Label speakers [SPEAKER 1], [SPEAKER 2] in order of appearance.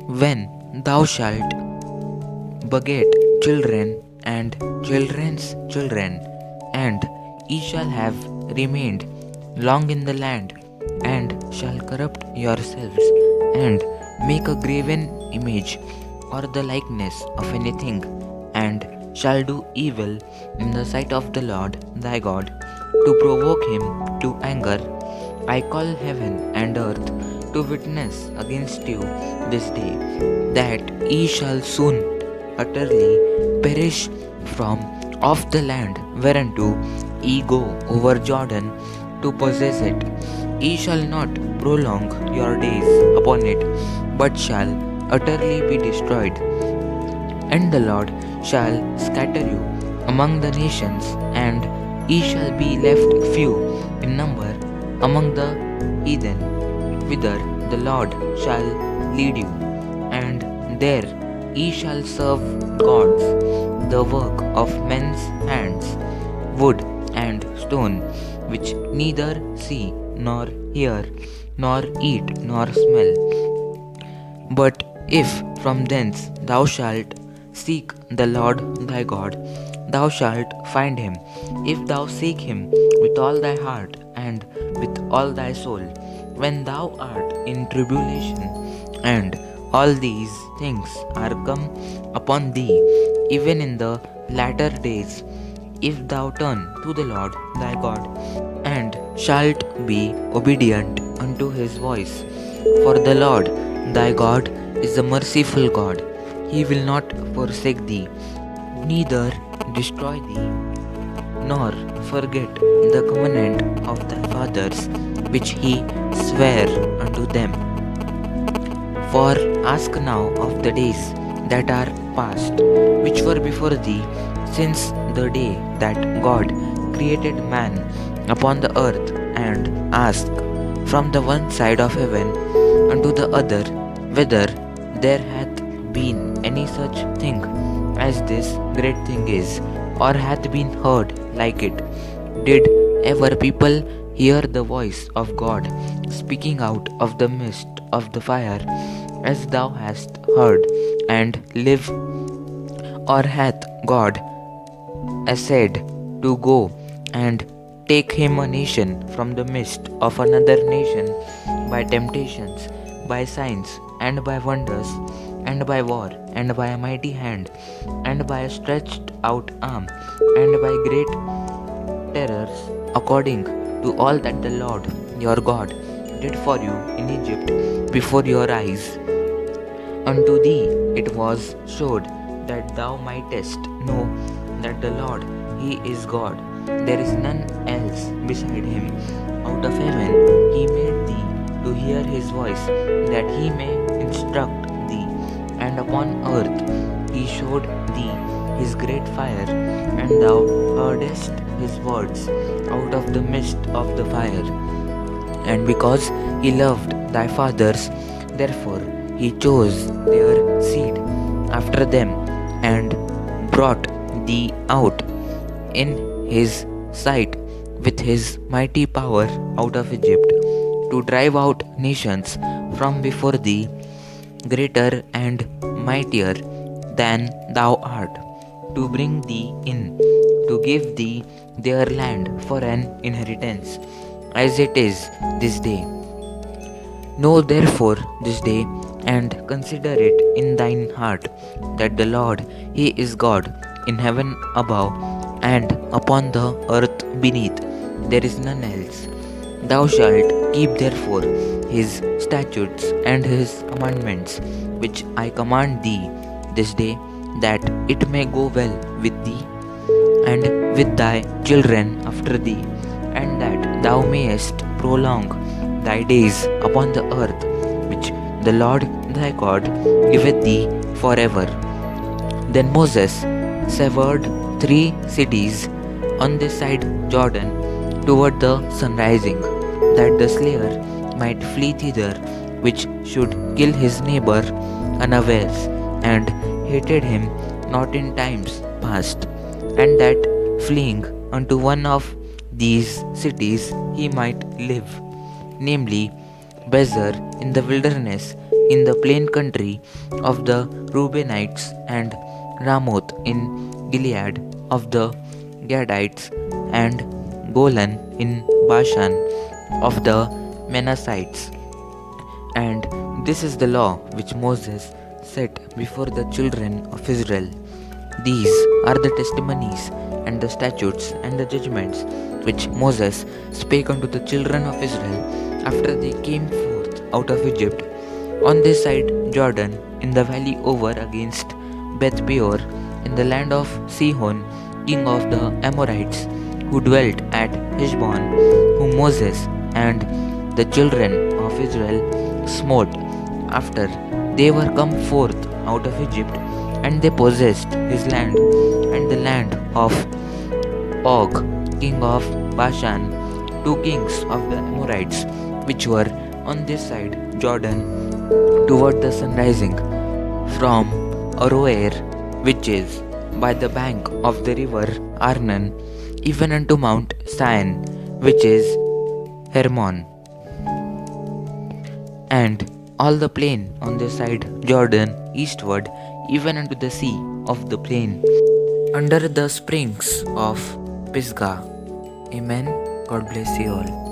[SPEAKER 1] When thou shalt beget children and children's children, and ye shall have remained long in the land, and shall corrupt yourselves, and make a graven image or the likeness of anything, and shall do evil in the sight of the Lord thy God, to provoke him to anger. I call heaven and earth to witness against you this day, that ye shall soon utterly perish from off the land whereunto ye go over Jordan to possess it. Ye shall not prolong your days upon it, but shall utterly be destroyed. And the Lord shall scatter you among the nations, and ye shall be left few in number among the heathen, whither the Lord shall lead you. And there ye shall serve gods, the work of men's hands, wood and stone, which neither see nor hear, nor eat nor smell. But if from thence thou shalt seek the Lord thy God, thou shalt find him, if thou seek him with all thy heart and with all thy soul. When thou art in tribulation, and all these things are come upon thee, even in the latter days, if thou turn to the Lord thy God, and shalt be obedient unto his voice. For the Lord thy God is a merciful God. He will not forsake thee, neither destroy thee, nor forget the covenant of thy fathers, which he sware unto them. For ask now of the days that are past, which were before thee, since the day that God created man upon the earth, and ask from the one side of heaven unto the other, whether there hath been any such thing as this great thing is, or hath been heard like it? Did ever people hear the voice of God speaking out of the midst of the fire, as thou hast heard, and live? Or hath God essayed to go and take him a nation from the midst of another nation by temptations, by signs, and by wonders, and by war, and by a mighty hand, and by a stretched out arm, and by great terrors, according to all that the Lord your God did for you in Egypt before your eyes? Unto thee it was showed that thou mightest know that the Lord, he is God. There is none else beside him. Out of heaven he made thee to hear his voice, that he may instruct thee. And upon earth he showed thee his great fire, and thou heardest his words out of the midst of the fire. And because he loved thy fathers, therefore he chose their seed after them, and brought thee out in his sight with his mighty power out of Egypt, to drive out nations from before thee, greater and mightier than thou art, to bring thee in, to give thee their land for an inheritance, as it is this day. Know therefore this day, and consider it in thine heart, that the Lord, he is God in heaven above, and upon the earth beneath. There is none else. Thou shalt keep therefore his statutes and his commandments, which I command thee this day, that it may go well with thee, and with thy children after thee, and that thou mayest prolong thy days upon the earth, which the Lord thy God giveth thee forever. Then Moses severed 3 cities on this side Jordan toward the sunrising, that the slayer might flee thither, which should kill his neighbor unawares, and hated him not in times past, and that fleeing unto one of these cities he might live, namely Bezer in the wilderness, in the plain country of the Reubenites, and Ramoth in Gilead of the Gadites, and Golan in Bashan of the Manassites. And this is the law which Moses set before the children of Israel. These are the testimonies and the statutes and the judgments which Moses spake unto the children of Israel after they came forth out of Egypt, on this side Jordan, in the valley over against Beth Peor, in the land of Sihon, king of the Amorites, who dwelt at Heshbon, whom Moses and the children of Israel smote after they were come forth out of Egypt, and they possessed his land and the land of Og, king of Bashan, two kings of the Amorites, which were on this side Jordan toward the sunrising, from Aroer, which is by the bank of the river Arnon, even unto Mount Sion, which is Hermon, and all the plain on this side Jordan eastward, even unto the sea of the plain, under the springs of Pisgah. Amen. God bless you all.